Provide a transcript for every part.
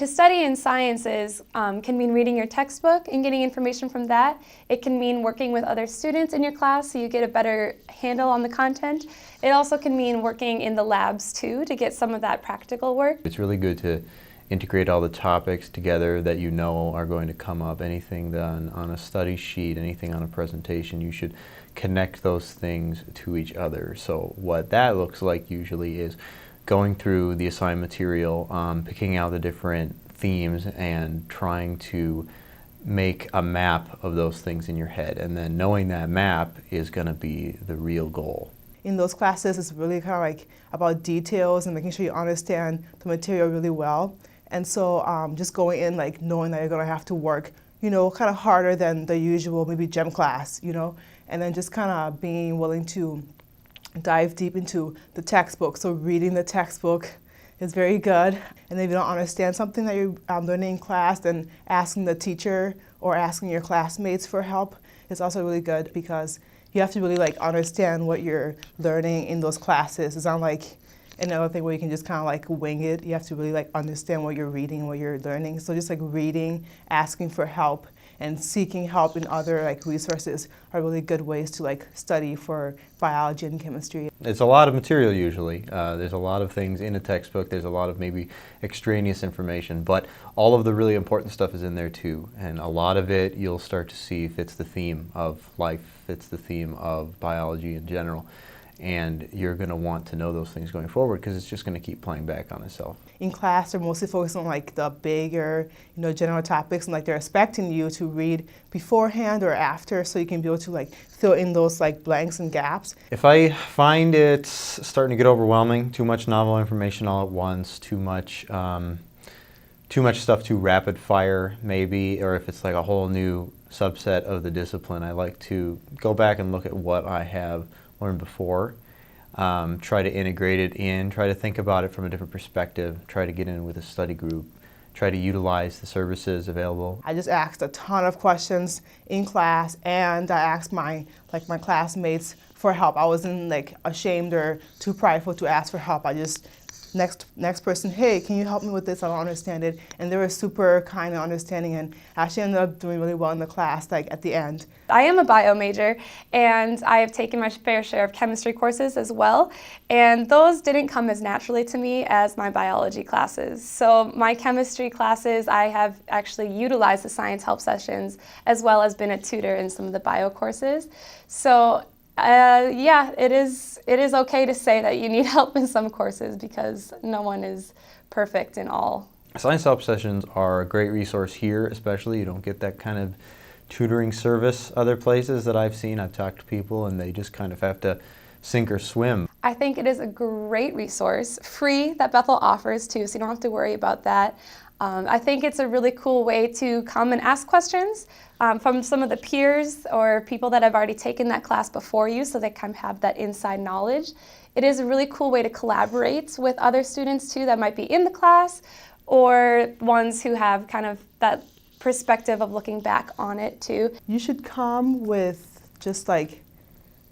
To study in sciences can mean reading your textbook and getting information from that. It can mean working with other students in your class so you get a better handle on the content. It also can mean working in the labs too to get some of that practical work. It's really good to integrate all the topics together that you know are going to come up. Anything done on a study sheet, anything on a presentation, you should connect those things to each other. So what that looks like usually is going through the assigned material, picking out the different themes and trying to make a map of those things in your head, and then knowing that map is going to be the real goal. In those classes, it's really kind of like about details and making sure you understand the material really well. And so just going in like knowing that you're going to have to work, kind of harder than the usual maybe gem class, and then just kind of being willing to dive deep into the textbook. So reading the textbook is very good. And if you don't understand something that you're learning in class, then asking the teacher or asking your classmates for help is also really good, because you have to really like understand what you're learning in those classes. It's not like another thing where you can just kind of like wing it. You have to really like understand what you're reading, what you're learning. So just like reading, asking for help, and seeking help in other like resources are really good ways to like study for biology and chemistry. It's a lot of material usually. There's a lot of things in a textbook. There's a lot of maybe extraneous information, but all of the really important stuff is in there too. And a lot of it you'll start to see fits the theme of life, fits the theme of biology in general. And you're going to want to know those things going forward, because it's just going to keep playing back on itself. In class, they're mostly focused on like the bigger, general topics, and like they're expecting you to read beforehand or after, so you can be able to like fill in those like blanks and gaps. If I find it's starting to get overwhelming, too much novel information all at once, too much stuff too rapid fire maybe, or if it's like a whole new subset of the discipline, I like to go back and look at what I have learned before, try to integrate it in, try to think about it from a different perspective, try to get in with a study group, try to utilize the services available. I just asked a ton of questions in class, and I asked my classmates for help. I wasn't like ashamed or too prideful to ask for help. I just next person, hey, can you help me with this? I don't understand it. And they were super kind and understanding, and actually ended up doing really well in the class, like at the end. I am a bio major, and I have taken my fair share of chemistry courses as well, and those didn't come as naturally to me as my biology classes. So my chemistry classes, I have actually utilized the science help sessions as well as been a tutor in some of the bio courses. So yeah, it is okay to say that you need help in some courses, because no one is perfect in all. Science help sessions are a great resource here, especially. You don't get that kind of tutoring service other places that I've seen. I've talked to people and they just kind of have to sink or swim. I think it is a great resource, free, that Bethel offers too, so you don't have to worry about that. I think it's a really cool way to come and ask questions from some of the peers or people that have already taken that class before you, so they kind of have that inside knowledge. It is a really cool way to collaborate with other students too that might be in the class, or ones who have kind of that perspective of looking back on it too. You should come with just like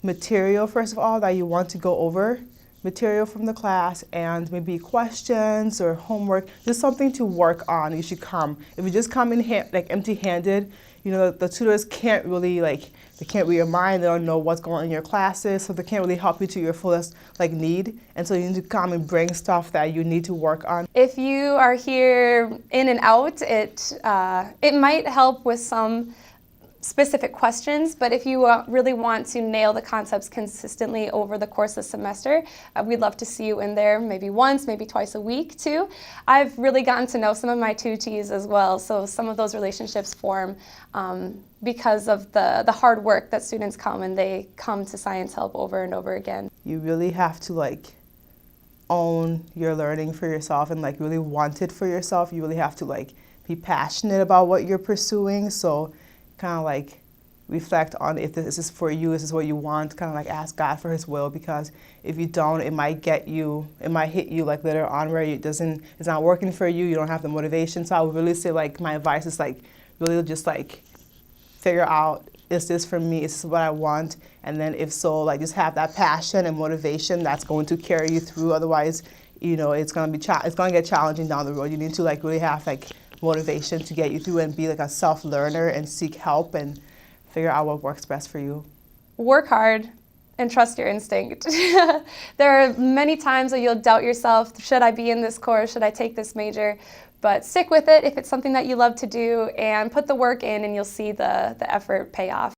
material, first of all, that you want to go over. Material from the class and maybe questions or homework, just something to work on. You should come. If you just come in empty-handed, the tutors can't really they can't read your mind. They don't know what's going on in your classes, so they can't really help you to your fullest need. And so you need to come and bring stuff that you need to work on. If you are here in and out, it might help with some specific questions, but if you really want to nail the concepts consistently over the course of the semester, we'd love to see you in there maybe once, maybe twice a week too. I've really gotten to know some of my tutees as well, so some of those relationships form because of the hard work that students come, and they come to Science Help over and over again. You really have to own your learning for yourself and really want it for yourself. You really have to be passionate about what you're pursuing. So kind of reflect on if this is for you, this is what you want, kind of ask God for His will, because if you don't, it might hit you later on where it's not working for you, you don't have the motivation. So I would really say my advice is really just figure out, is this for me, is this what I want? And then if so, just have that passion and motivation that's going to carry you through. Otherwise, you know, it's gonna get challenging down the road. You need to like really have like motivation to get you through and be like a self-learner and seek help and figure out what works best for you. Work hard and trust your instinct. There are many times that you'll doubt yourself, should I be in this course, should I take this major? But stick with it if it's something that you love to do, and put the work in and you'll see the effort pay off.